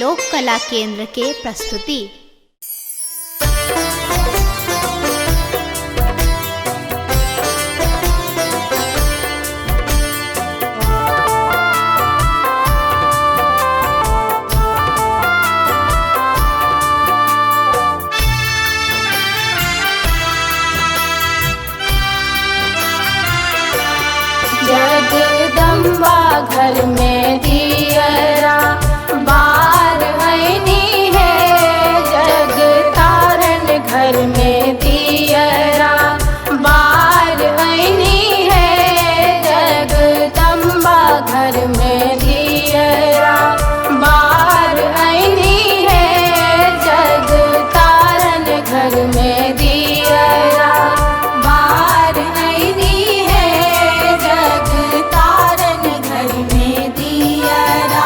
लोक कला केंद्र के प्रस्तुति। जगदम्बा घर में दियरा बार आईनी है, जग तारन घर में दियरा बार आईनी है, जगदम्बा घर में दियरा बार आईनी है, जग तारन घर में दियरा बार आईनी है, जग तारन घर में दियरा।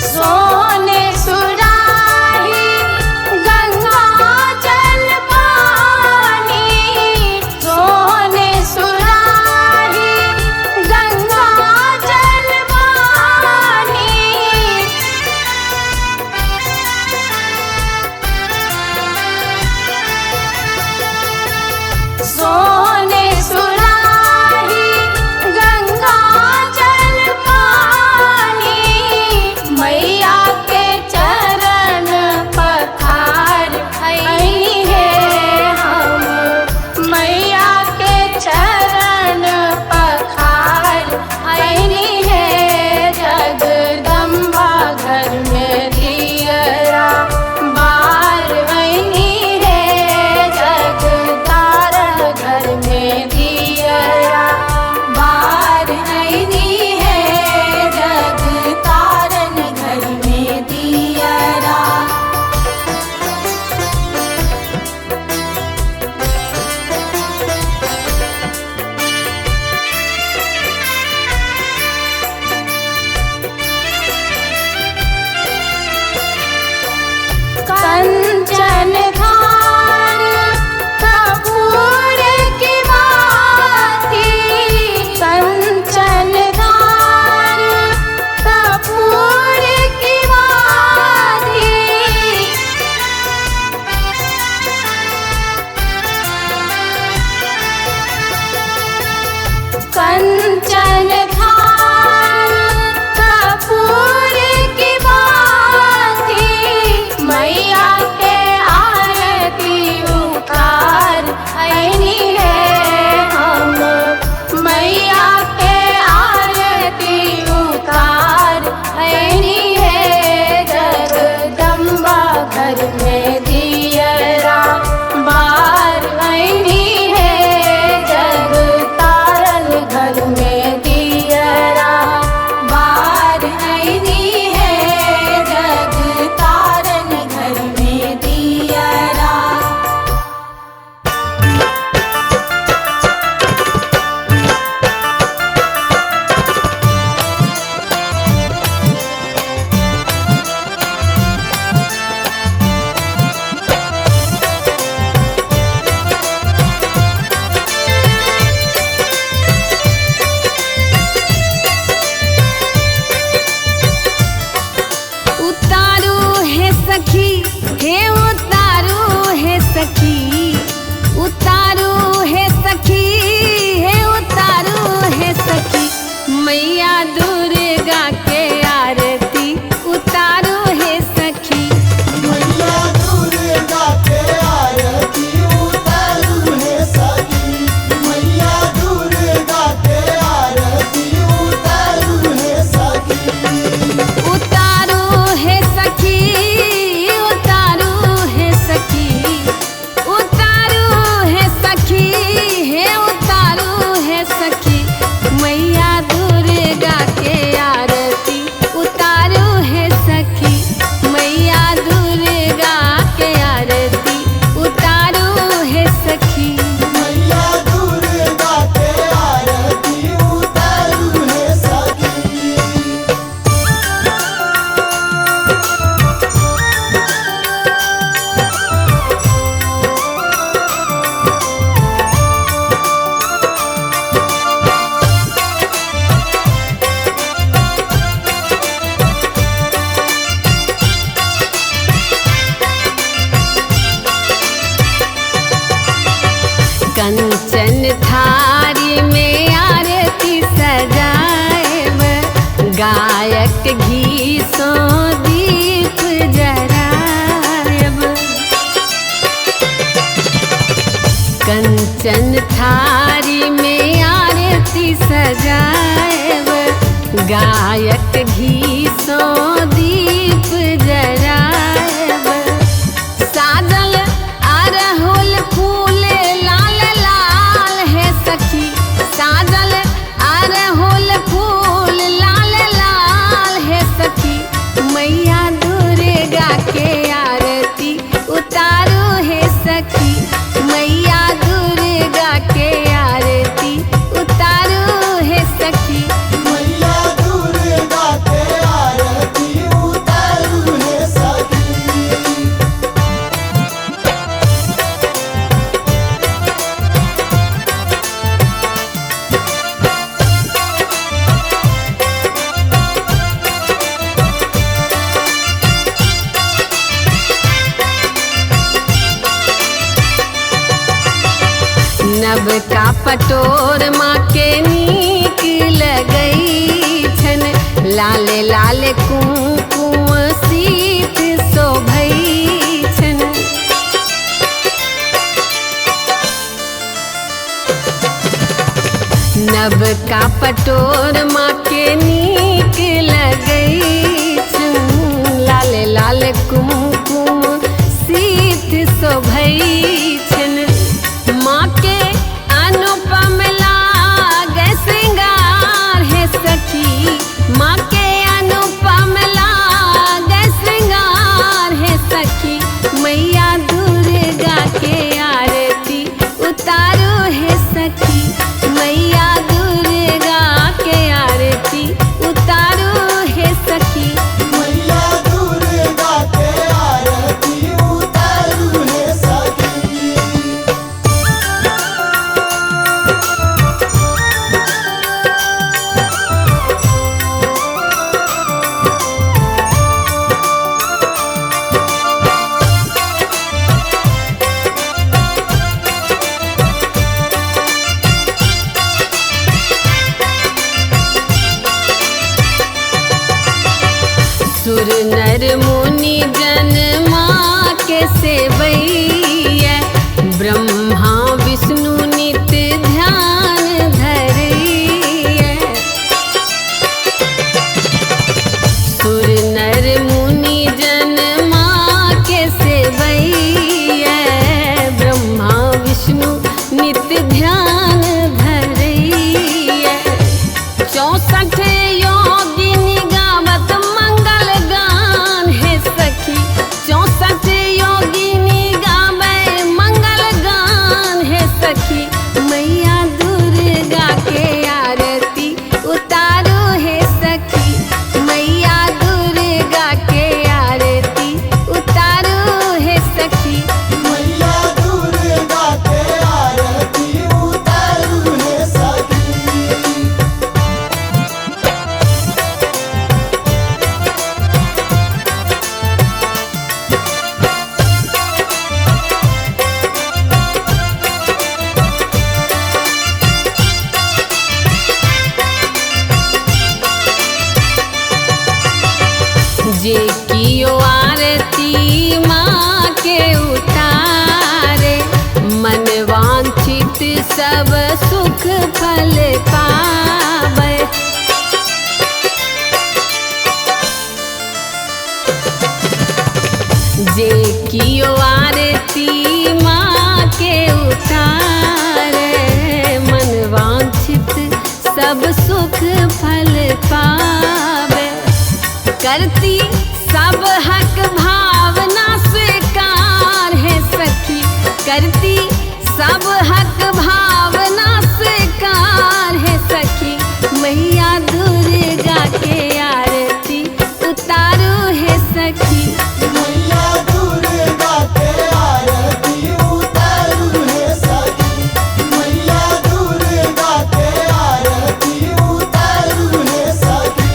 सोने सुराही गंगा जल पानी, सोने सुराही गंगा जल पानी, सोने सुराही गंगा जल पानी, मैया के चरण पखार आईनी है हम, मैया के चरण पखार आईनी है, जगदम्बा घर में दियरा बार आईनी है, जग तारन घर में दियरा बार आईनी है, जग तारन घर में दियरा। कंचन धार कपूर की बाती, कंचन धार कपूर की बाती, कंचन धार कपूर की बाती, मैया के आरती उतार आईनी है हम, मैया के आरती उतार आईनी है, जगदम्बा घर में दियरा बार आईनी है, जग तारन घर में दियरा थारी में आरती सजाएब, गायक घी सो दीप जराएब। कंचन थारी में आरती सजाएब, गायक घी सो दीप जराएब। साजल अरहुल फूल लाल लाल है सखी, साजल अरहुल फूल लाल लाल है सखी, मैया दुर्गा के आरती उतारो है सखी, मैया दुर्गा के आरती उतारो है सखी। मैया दुर्गा के आरती उतारू है सखी। नब का पटोर माँ के नीक लगई छन, लाल लाल कुमकुम सीत शोभई छन। नब का पटोर माँ के नीक लगई छन, लाल लाल कुमकुम सीत शोभई छन। माँ के अनुपम लागे श्रृंगार है सखी, माँ के अनुपम लागे श्रृंगार है सखी, मैया दुर्गा के आरती उतारो है सखी, मैया दुर्गा के आरती उतारो है सखी। मैया दुर्गा के आरती उतारू है सखी। सुर नर मुनि जन माँ के सेवैया, ब्रह्मा विष्णु नित ध्यान धरैया। सुर नर मुनि जन माँ के सेवैया, ब्रह्मा विष्णु नित ध्यान धरैया। 64 योगिनी गावत मंगल गान है सखी, 64 योगिनी गावे मंगल गान है सखी, मैया दुर्गा के आरती उतारो है सखी, मैया दुर्गा के आरती उतारो है सखी। मैया दुर्गा के आरती उतारू है सखी। जे कियो आरती माँ के उतारे, मन वांछित सब सुख फल पावे। जे कियो आरती माँ के उतारे, मन वांछित सब सुख फल पावे। करती सब हक भावना स्वीकार है सखी, करती सब हक भावना स्वीकार है सखी, मैया दुर्गा के आरती उतारो है सखी। मैया दुर्गा के आरती उतारू है सखी। मैया दुर्गा के आरती उतारू है सखी।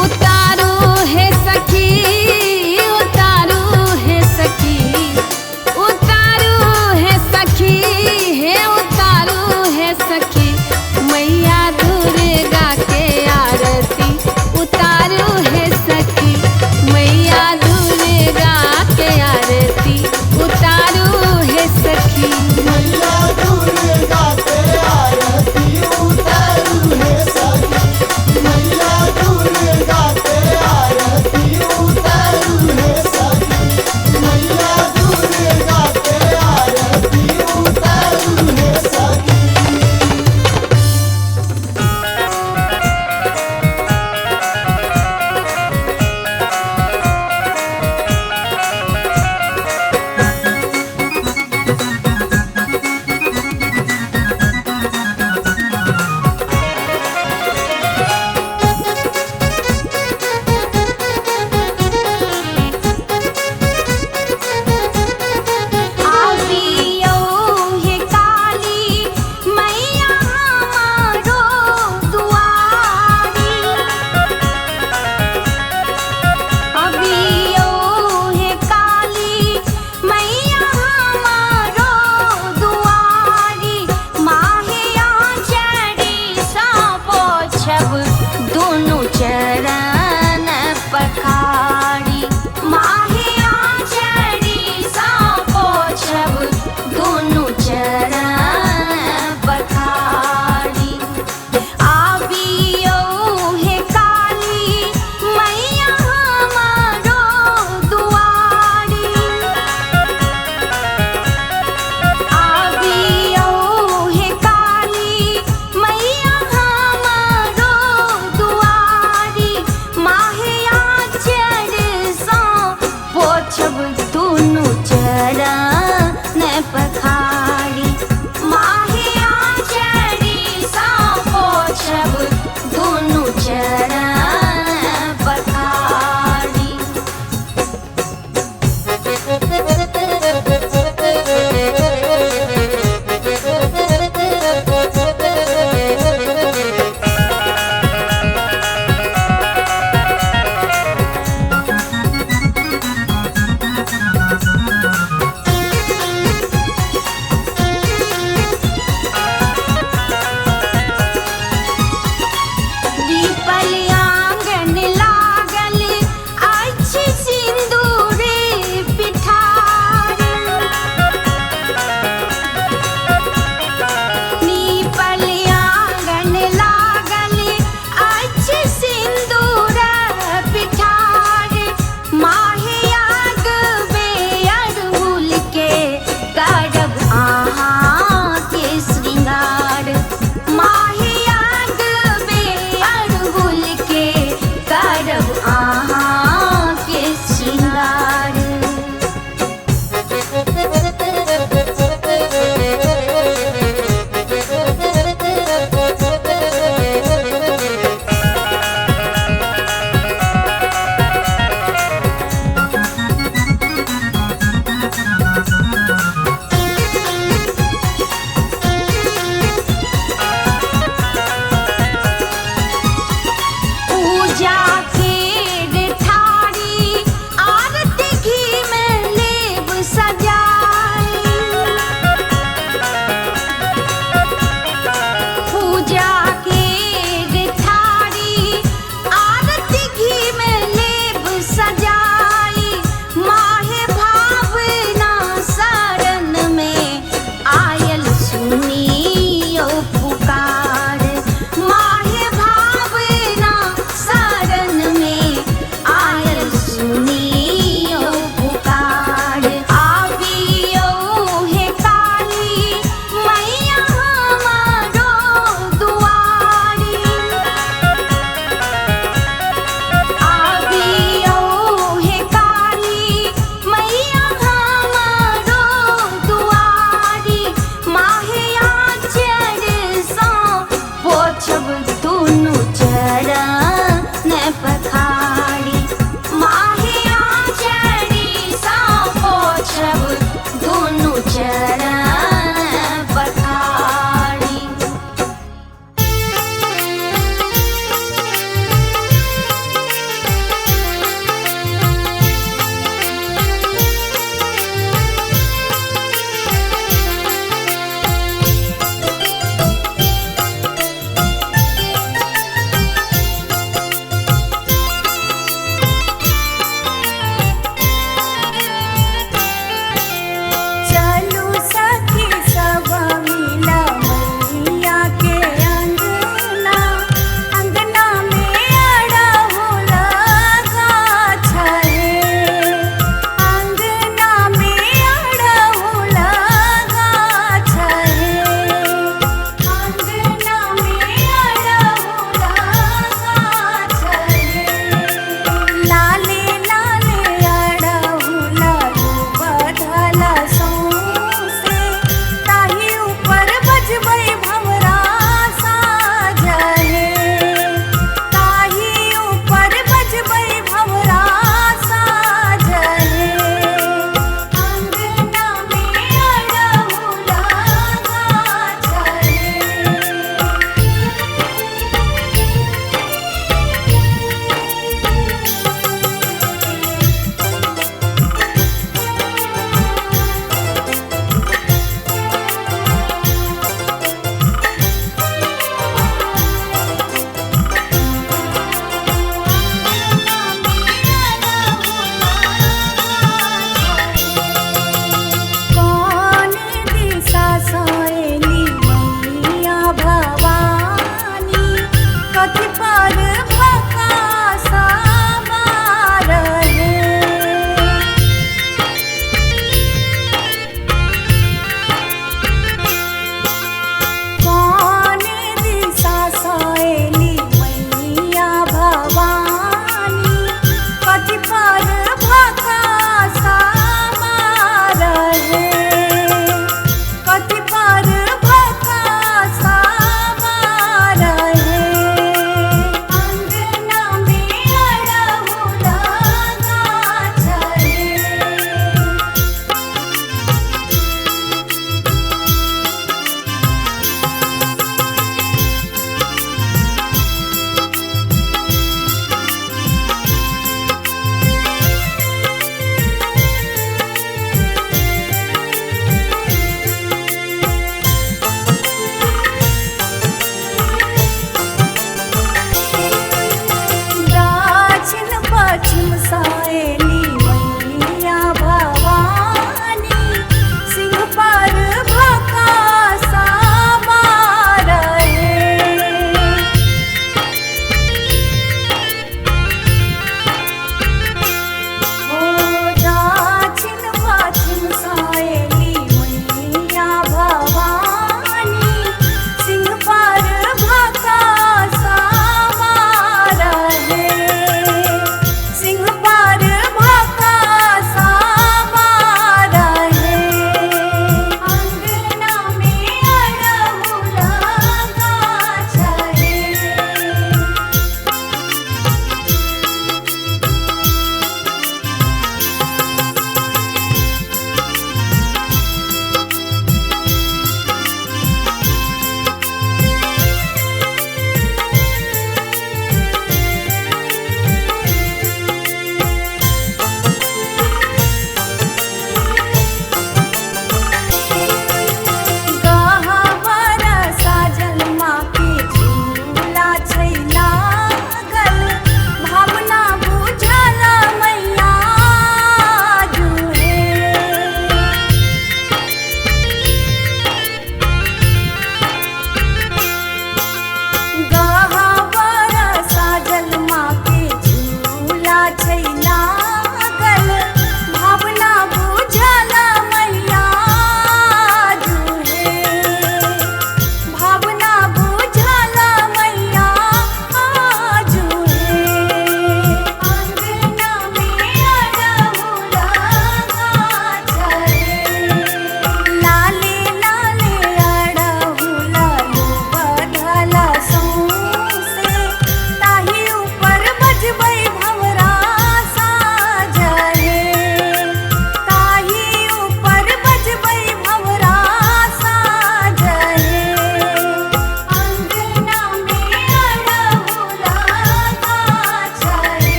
उतारो है सखी, उतारो है सखी, उतारो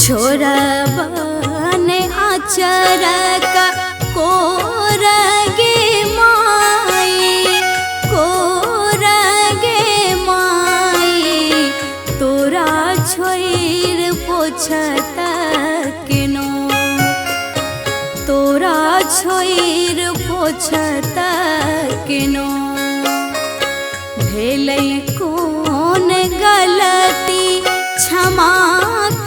छोरबन आचर का कोरगे माई, कोरगे माई, तोरा छोइर पोछत केनो, तोरा छोइर पोछत केनो। भेलै कोन गलती क्षमा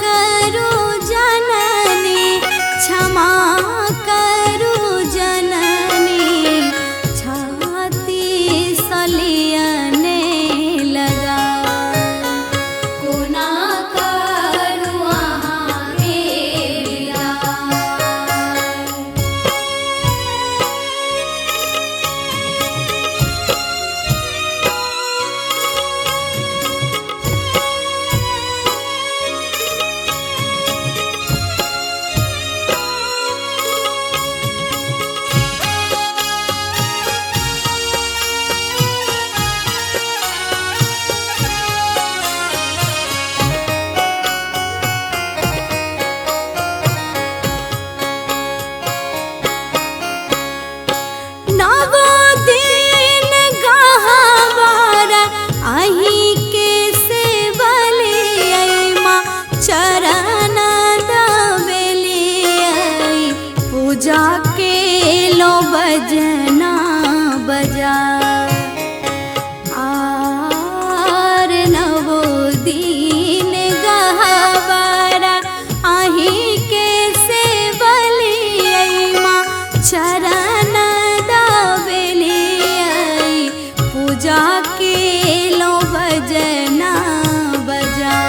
करू जननी, क्षमा करू जननी, छाती सलियने लगा। कोना करू अहाँ मेरा, जाके लो बजना बजा। आर नवो दिन गहवारा आही के से बलिया चरण दावेलिया, पूजा के लो बजना बजा।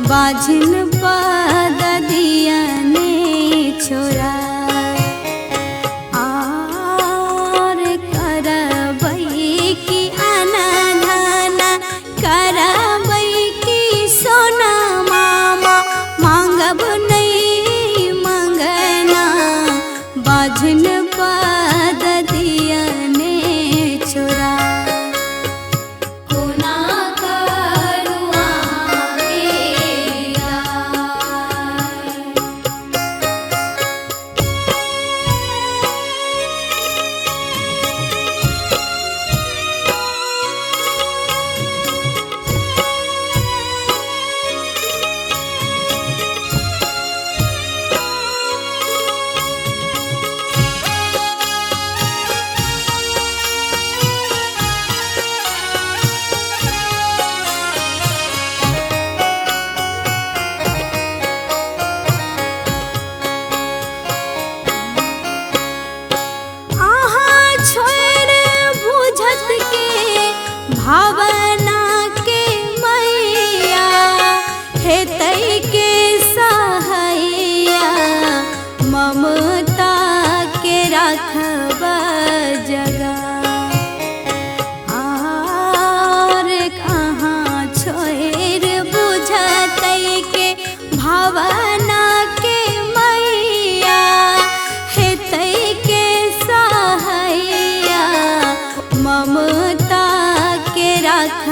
बाझिन पद दियने छोरा, आर करबै की अनधन, करबै की सोना मामा, मांगब नहीं मंगना, बाझिन पद दियने छोरा। भावना के मैया हेतै के सहैया, ममता के राखब जगा। आर कहाँ छोड़ बुझतै के भावना के मैया हेतै के सहैया, ममता के राख